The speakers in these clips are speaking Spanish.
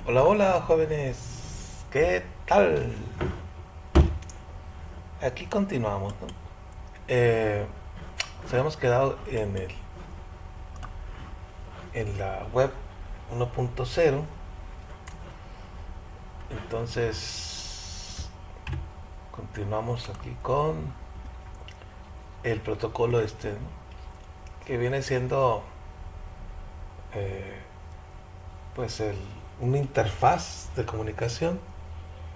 Hola, hola, jóvenes. ¿Qué tal? Aquí continuamos, ¿no? Nos habíamos quedado en la web 1.0. Entonces, continuamos aquí con el protocolo este, ¿no? Que viene siendo eh, pues una interfaz de comunicación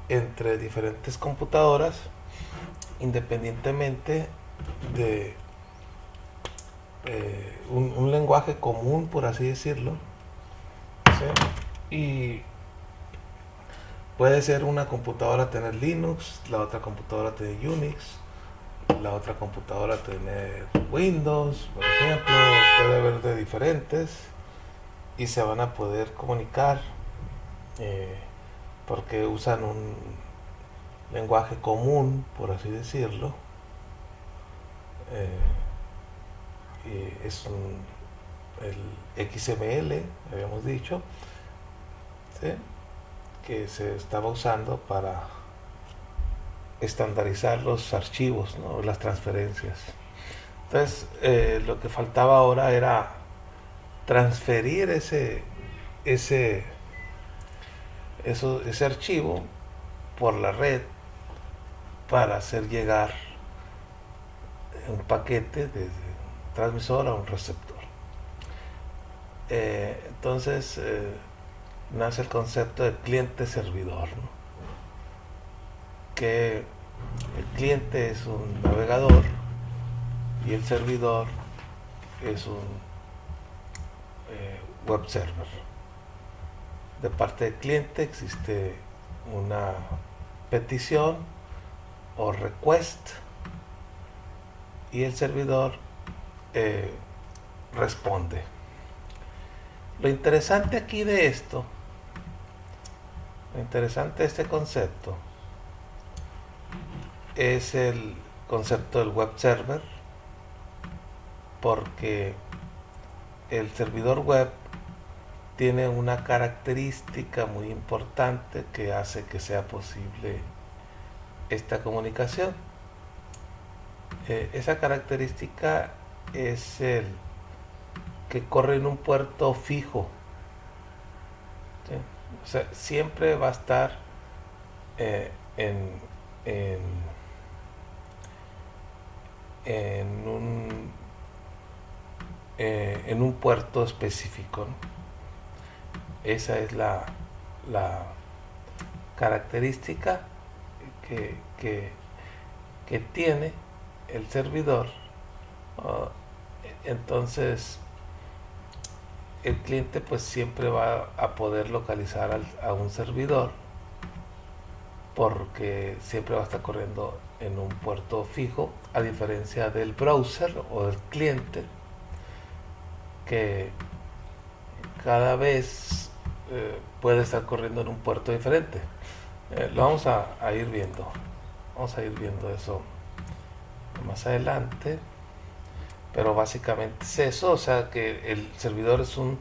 entre diferentes computadoras independientemente de un lenguaje común, por así decirlo, ¿sí? Y puede ser una computadora tener Linux, la otra computadora tener Unix, la otra computadora tener Windows, por ejemplo, puede haber de diferentes y se van a poder comunicar eh, porque usan un lenguaje común, por así decirlo. Es el XML, habíamos dicho, ¿sí? Que se estaba usando para estandarizar los archivos, ¿no? Las transferencias. Entonces, lo que faltaba ahora era transferir ese, ese archivo por la red para hacer llegar un paquete desde un transmisor a un receptor. Entonces, nace el concepto de cliente-servidor, ¿no? Que el cliente es un navegador y el servidor es un web server. De parte del cliente existe una petición o request y el servidor eh, responde. Lo interesante aquí de esto, lo interesante de este concepto es el concepto del web server, porque el servidor web tiene una característica muy importante que hace que sea posible esta comunicación. Esa característica es el que corre en un puerto fijo, ¿sí? O sea, siempre va a estar eh, en, en, en, un, en un puerto específico, ¿no? Esa es la característica que, que, que tiene el servidor. Uh, entonces, el cliente pues siempre va a poder localizar a un servidor porque siempre va a estar corriendo en un puerto fijo, a diferencia del browser o del cliente, que cada vez puede estar corriendo en un puerto diferente. Lo vamos a ir viendo. Vamos a ir viendo eso más adelante. Pero básicamente es eso, o sea que el servidor es un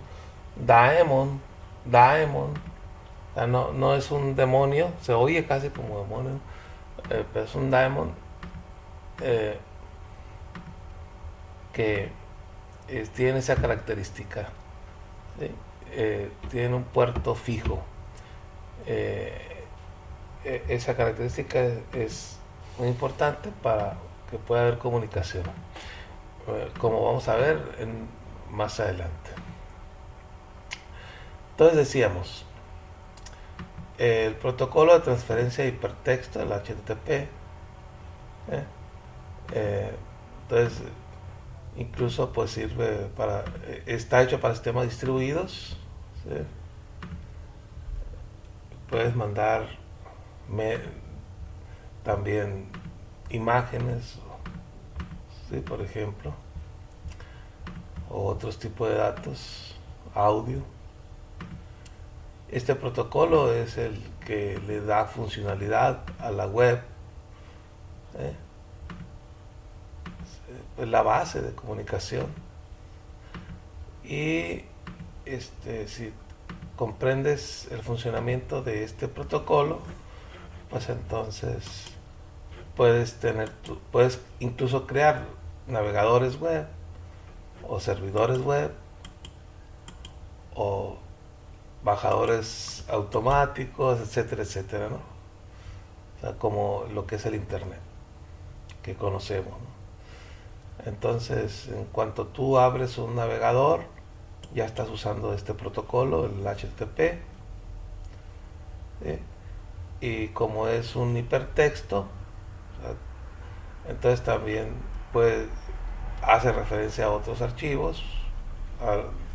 daemon, o sea, no es un demonio, se oye casi como demonio, pero es un daemon eh, que tiene esa característica, ¿sí? Tiene un puerto fijo. Eh, Esa característica es muy importante para que pueda haber comunicación, como vamos a ver más adelante. Entonces decíamos, el protocolo de transferencia de hipertexto, el HTTP, ¿eh? Eh, entonces incluso pues sirve para, está hecho para sistemas distribuidos, ¿sí? Puedes mandar me, también imágenes, ¿sí? Por ejemplo, o otros tipos de datos, audio. Este protocolo es el que le da funcionalidad a la web, ¿eh? Pues la base de comunicación. Y si comprendes el funcionamiento de este protocolo, pues entonces puedes incluso crear navegadores web o servidores web o bajadores automáticos, etcétera, etcétera, ¿no? O sea, como lo que es el internet que conocemos, ¿no? Entonces, en cuanto tú abres un navegador, ya estás usando este protocolo, el HTTP, ¿sí? Y como es un hipertexto, o sea, entonces también hace referencia a otros archivos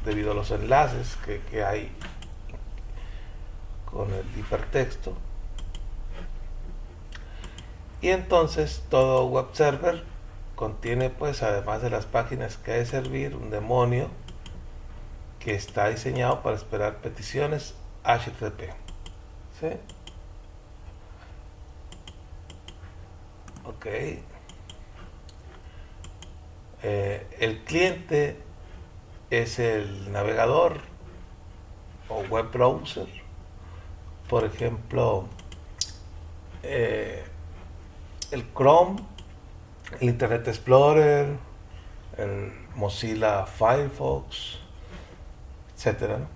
debido a los enlaces que hay con el hipertexto. Y entonces todo web server contiene, pues, además de las páginas que hay de servir, un demonio que está diseñado para esperar peticiones HTTP, ¿sí? Ok. El cliente es el navegador o web browser. Por ejemplo, el Chrome, el Internet Explorer, el Mozilla Firefox, etcétera, ¿no?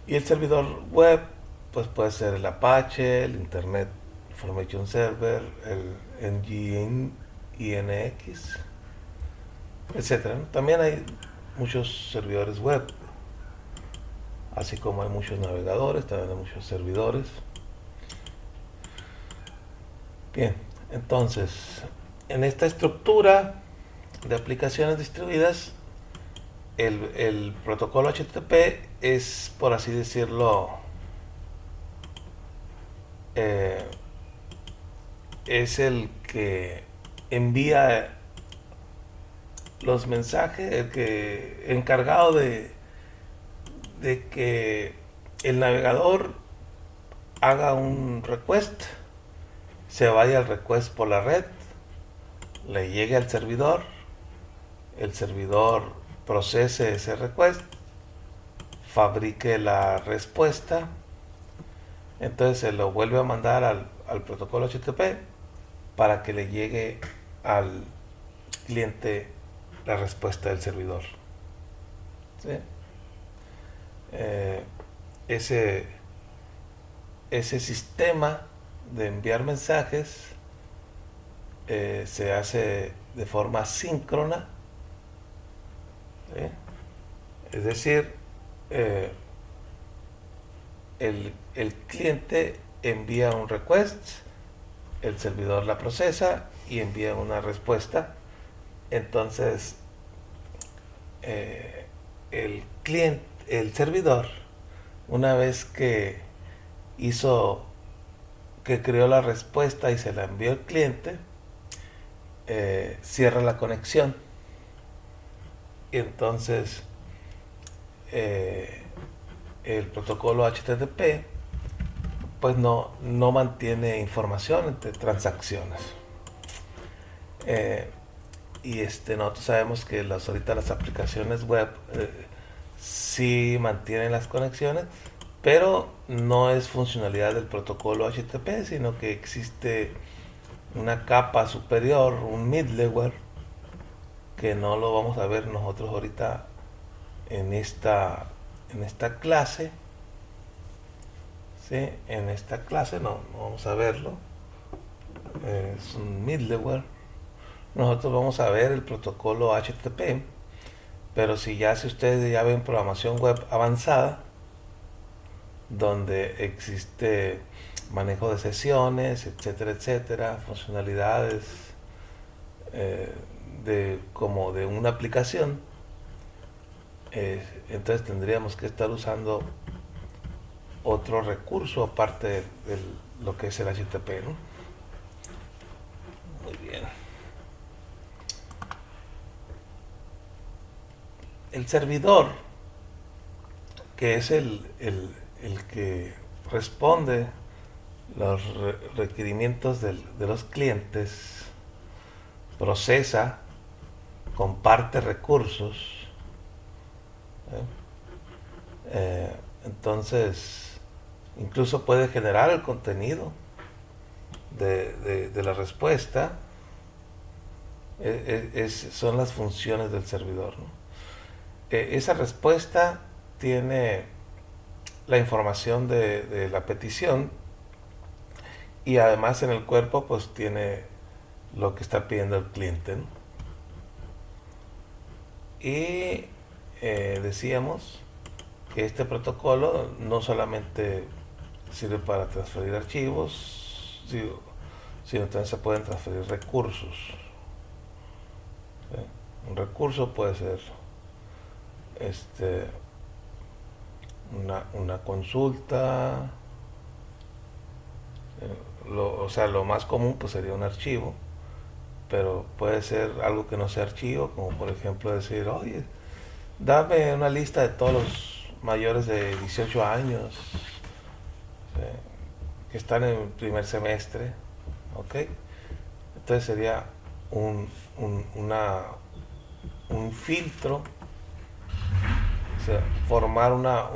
Y el servidor web, pues puede ser el Apache, el Internet Information Server, el NGINX, etcétera, ¿no? También hay muchos servidores web, así como hay muchos navegadores, también hay muchos servidores. Bien, entonces, en esta estructura de aplicaciones distribuidas, el protocolo HTTP es, por así decirlo, es el que envía los mensajes, el que encargado de que el navegador haga un request, se vaya al request por la red, le llegue al servidor, el servidor procese ese request, fabrique la respuesta, entonces se lo vuelve a mandar al protocolo HTTP para que le llegue al cliente la respuesta del servidor, ¿sí? Ese sistema de enviar mensajes se hace de forma síncrona, ¿sí? Es decir, el cliente envía un request, el servidor la procesa y envía una respuesta. Entonces el servidor, una vez que creó la respuesta y se la envió al cliente, cierra la conexión. Y entonces el protocolo HTTP pues no mantiene información entre transacciones. Y nosotros sabemos que ahorita las aplicaciones web sí mantienen las conexiones, pero no es funcionalidad del protocolo HTTP, sino que existe una capa superior, un middleware, que no lo vamos a ver nosotros ahorita en esta clase, ¿sí? En esta clase no vamos a verlo, es un middleware. Nosotros vamos a ver el protocolo HTTP, pero si ustedes ya ven programación web avanzada, donde existe manejo de sesiones, etcétera, etcétera, funcionalidades como de una aplicación, entonces tendríamos que estar usando otro recurso aparte de lo que es el HTTP, ¿no? Muy bien. El servidor, que es el que responde los requerimientos de los clientes, procesa, comparte recursos, Entonces, incluso puede generar el contenido de la respuesta. Son las funciones del servidor, ¿no? Esa respuesta tiene la información de la petición, y además en el cuerpo pues tiene lo que está pidiendo el cliente, ¿no? Y decíamos que este protocolo no solamente sirve para transferir archivos, sino también se pueden transferir recursos. ¿Sí? Un recurso puede ser una consulta, o sea, lo más común pues sería un archivo, pero puede ser algo que no sea archivo, como por ejemplo decir, oye, dame una lista de todos los mayores de 18 años que están en el primer semestre, ¿ok? Entonces sería un filtro, o sea, formar una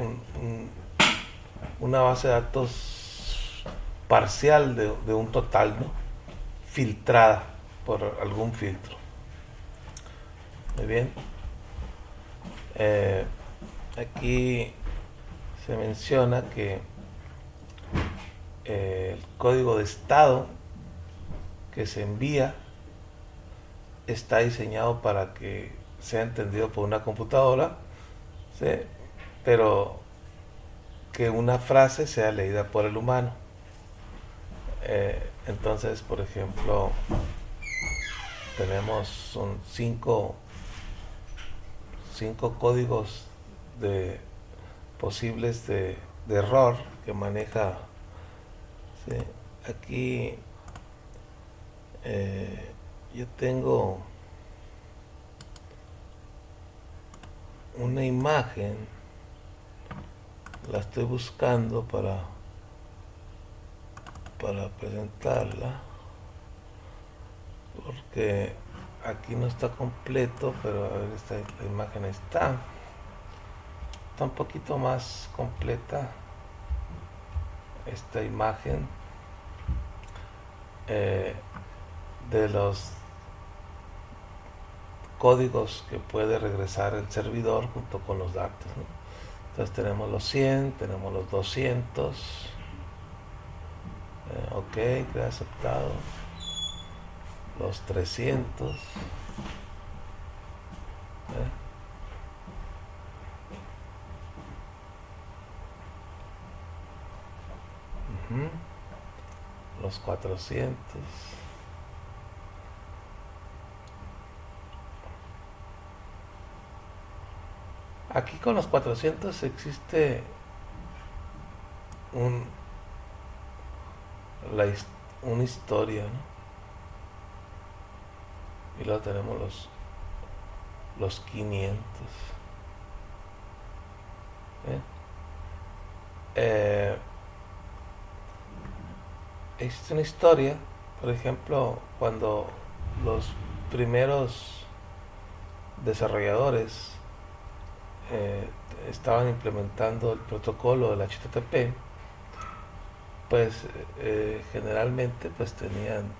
base de datos parcial de un total, ¿no? Filtrada por algún filtro. Muy bien. Aquí se menciona que el código de estado que se envía está diseñado para que sea entendido por una computadora, ¿sí? Pero que una frase sea leída por el humano. Entonces, por ejemplo, tenemos cinco códigos posibles de error que maneja, ¿sí? Aquí yo tengo una imagen, la estoy buscando para presentarla, porque aquí no está completo, pero a ver, la imagen está un poquito más completa esta imagen de los códigos que puede regresar el servidor junto con los datos, ¿no? Entonces tenemos los 100, tenemos los 200, ok, queda aceptado, los 300, los 400, aquí con los 400 existe una historia, ¿no? Y luego tenemos los 500. Existe una historia, por ejemplo, cuando los primeros desarrolladores estaban implementando el protocolo del HTTP, pues generalmente pues tenían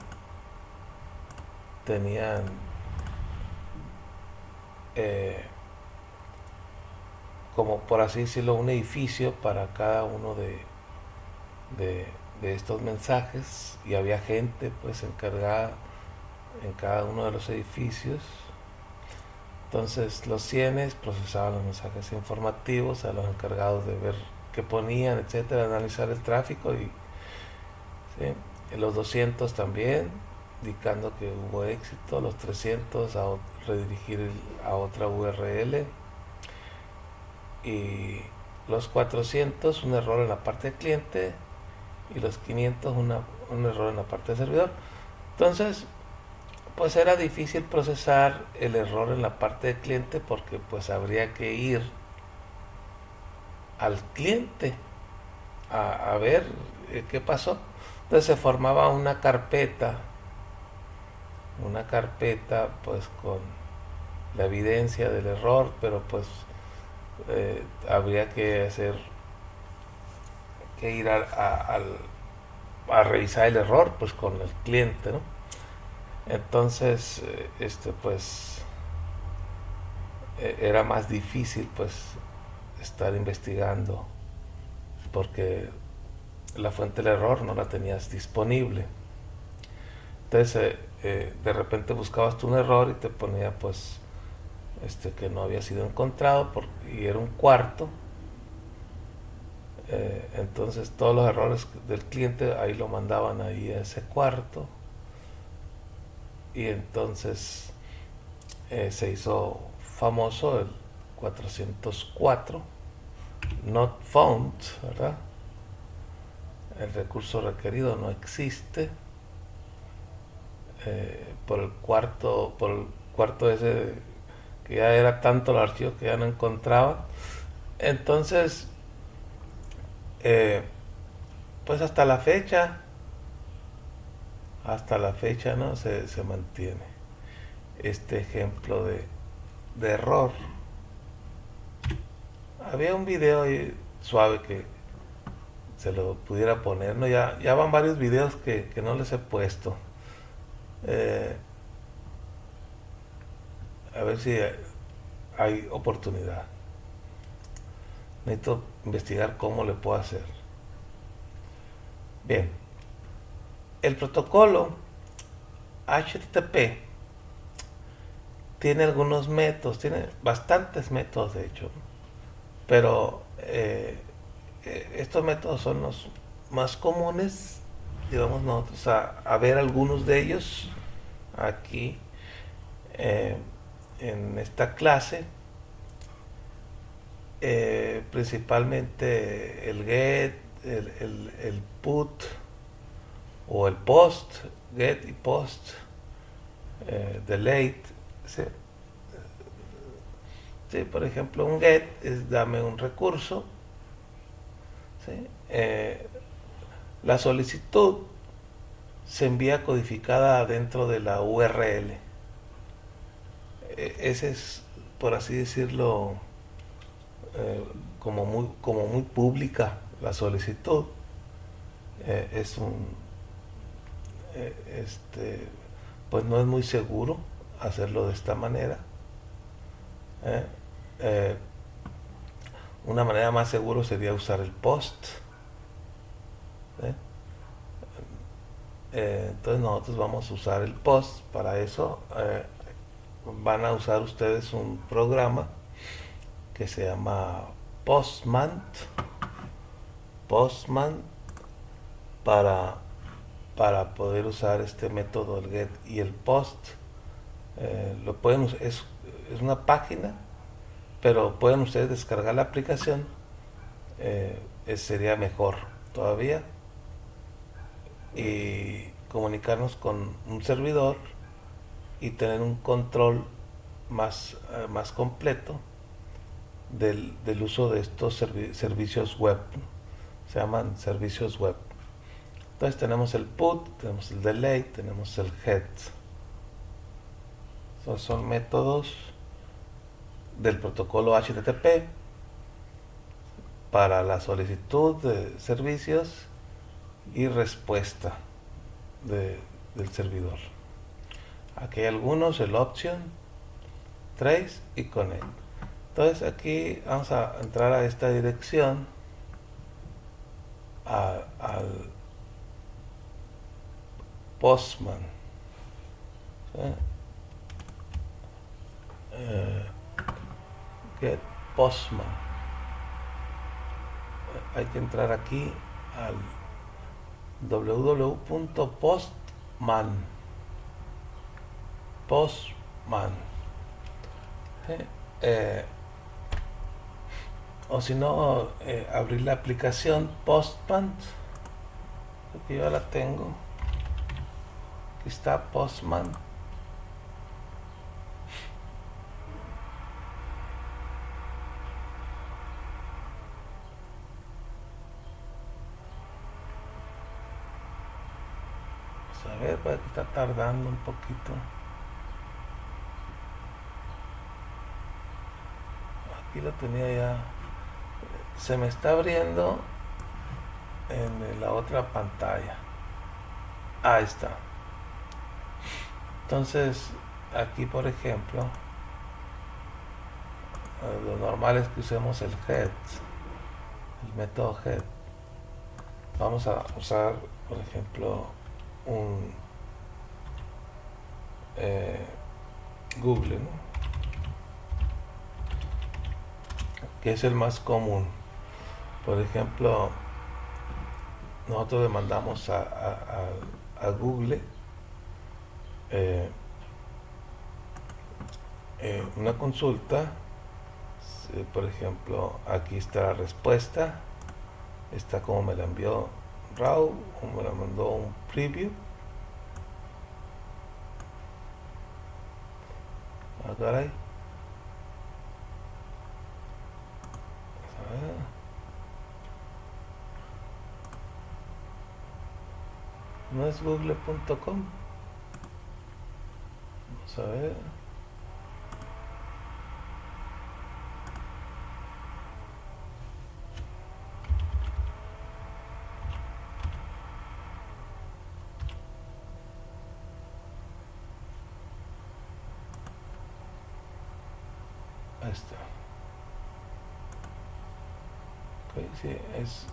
como por así decirlo un edificio para cada uno de estos mensajes, y había gente pues encargada en cada uno de los edificios. Entonces los cienes procesaban los mensajes informativos a los encargados de ver qué ponían, etcétera, analizar el tráfico, y ¿sí? Los 200 también, indicando que hubo éxito, los 300 a redirigir a otra URL, y los 400 un error en la parte de cliente, y los 500 un error en la parte de servidor. Entonces pues era difícil procesar el error en la parte de cliente, porque pues habría que ir al cliente a ver qué pasó. Entonces se formaba una carpeta pues con la evidencia del error, pero pues habría que ir a revisar el error pues con el cliente, ¿no? Entonces, pues era más difícil pues estar investigando porque la fuente del error no la tenías disponible. Entonces, de repente buscabas tú un error y te ponía pues que no había sido encontrado y era un cuarto. Entonces todos los errores del cliente ahí lo mandaban ahí a ese cuarto y entonces se hizo famoso el 404 not found, ¿verdad? El recurso requerido no existe por el cuarto ese que ya era tanto el archivo que ya no encontraba. Entonces pues hasta la fecha no se mantiene este ejemplo de error. Había un video ahí suave que se lo pudiera poner, ¿no? Ya van varios videos que no les he puesto. A ver si hay oportunidad. Necesito investigar cómo le puedo hacer. Bien, el protocolo HTTP tiene algunos métodos, tiene bastantes métodos de hecho, pero estos métodos son los más comunes, digamos nosotros, a ver algunos de ellos aquí en esta clase. Principalmente el get, el put o el post, get y post, delete. ¿Sí? Sí, por ejemplo, un get es dame un recurso. ¿Sí? La solicitud se envía codificada dentro de la URL. Ese es, por así decirlo, como muy pública la solicitud. Es un pues no es muy seguro hacerlo de esta manera. Una manera más segura sería usar el post. Entonces nosotros vamos a usar el post. Para eso van a usar ustedes un programa que se llama Postman para poder usar este método, el get y el post. Lo pueden es una página, pero pueden ustedes descargar la aplicación. Sería mejor todavía, y comunicarnos con un servidor y tener un control más completo del uso de estos servicios web. Se llaman servicios web. Entonces tenemos el put, tenemos el delete, tenemos el head. Esos son métodos del protocolo HTTP para la solicitud de servicios y respuesta del servidor. Aquí hay algunos, el option, trace y connect. Entonces aquí vamos a entrar a esta dirección, al Postman. Get Postman. Hay que entrar aquí al www.postman. O si no, abrir la aplicación Postman, porque yo la tengo. Aquí está Postman. Vamos a ver, porque está tardando un poquito. aquí lo tenía ya. Se me está abriendo en la otra pantalla. Ahí está. Entonces, aquí por ejemplo, lo normal es que usemos el head, el método head. Vamos a usar, por ejemplo, un Google, ¿no? Que es el más común. Por ejemplo, nosotros le mandamos a Google una consulta. Por ejemplo, aquí está la respuesta, está como me la envió Raúl, como me la mandó un preview. Ah, caray. No es google.com. Vamos a ver. Ahí está. Okay, sí, es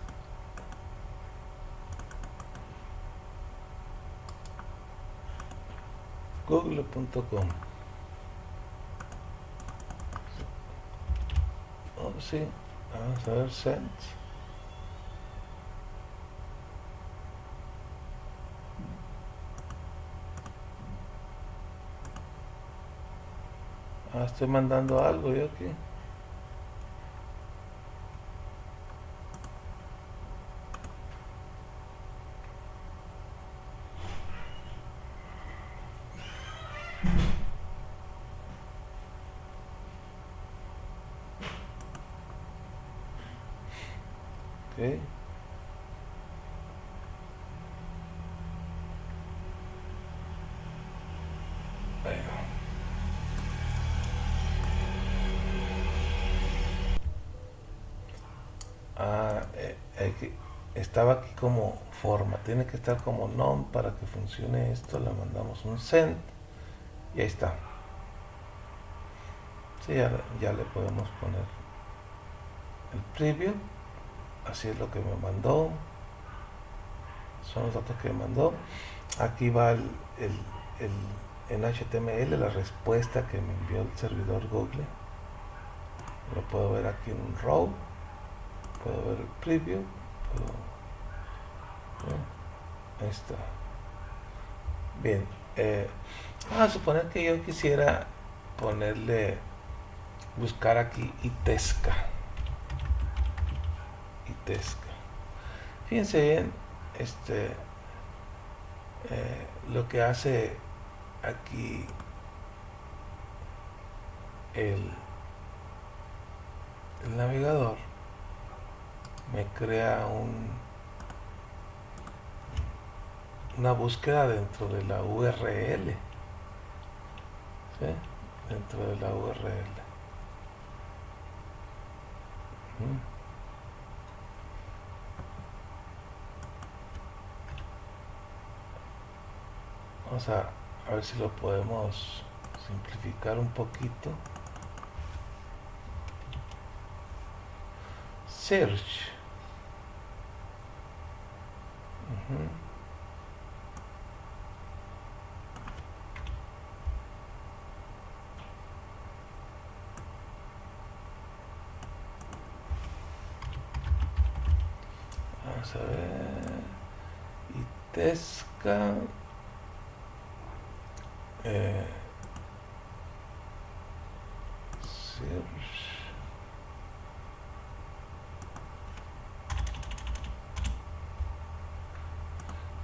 google.com. Oh, sí, vamos a ver, send. Ah, estoy mandando algo yo aquí. Okay. Bueno. Ah, estaba aquí como forma, tiene que estar como nom para que funcione esto. Le mandamos un send y ahí está. Sí, ya le podemos poner el preview. Así es lo que me mandó, son los datos que me mandó. Aquí va en HTML la respuesta que me envió el servidor Google. Lo puedo ver aquí en un row, puedo ver el preview, ahí está. Bien, vamos a suponer que yo quisiera ponerle, buscar aquí Itesca. Fíjense bien, lo que hace aquí el navegador, me crea una búsqueda dentro de la URL, ¿sí? Dentro de la URL. Vamos a ver si lo podemos simplificar un poquito. Search. Vamos a ver. Itesca. Search.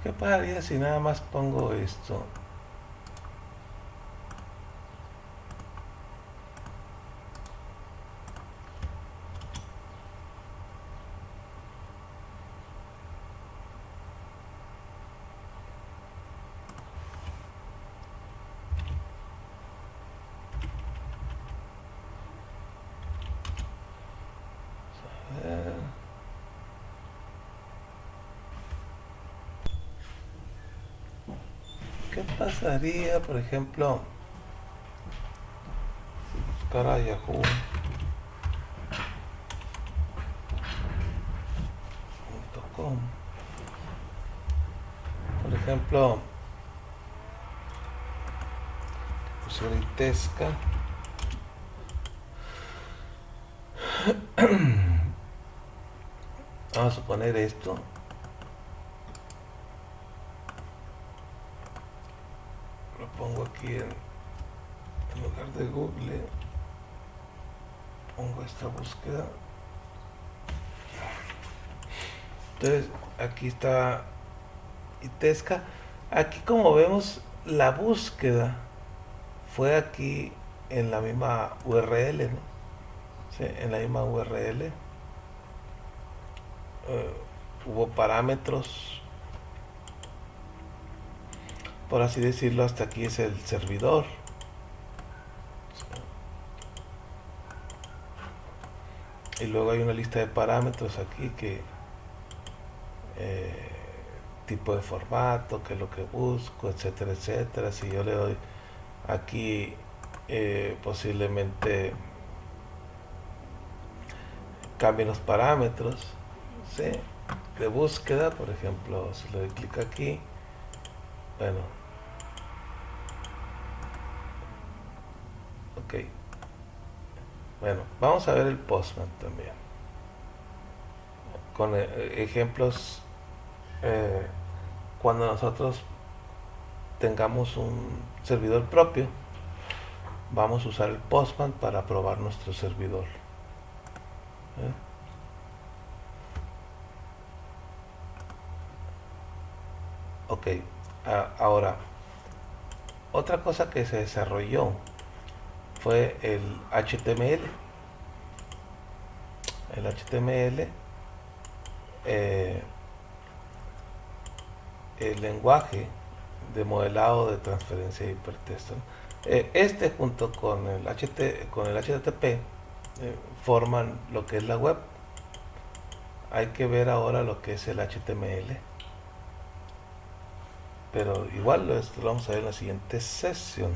¿Qué pasaría si nada más pongo esto? ¿qué pasaría, por ejemplo, si buscara yahoo.com? Por ejemplo, pusiera Itesca. Vamos a poner esto. Lo pongo aquí en lugar de Google. Pongo esta búsqueda. Entonces aquí está Itesca. Aquí, como vemos, la búsqueda fue aquí en la misma URL, ¿no? Sí, en la misma URL. Hubo parámetros, por así decirlo. Hasta aquí es el servidor. Y luego hay una lista de parámetros aquí que tipo de formato, que es lo que busco, etcétera, etcétera. Si yo le doy aquí, posiblemente cambien los parámetros, ¿sí?, de búsqueda. Por ejemplo, si le doy clic aquí, bueno, ok, bueno, vamos a ver el Postman también con ejemplos. Cuando nosotros tengamos un servidor propio, vamos a usar el Postman para probar nuestro servidor. Ok, ahora, otra cosa que se desarrolló fue el HTML. El HTML, el lenguaje de modelado de transferencia de hipertexto. Este, junto con el HTTP, forman lo que es la web. Hay que ver ahora lo que es el HTML, pero igual esto lo vamos a ver en la siguiente sesión.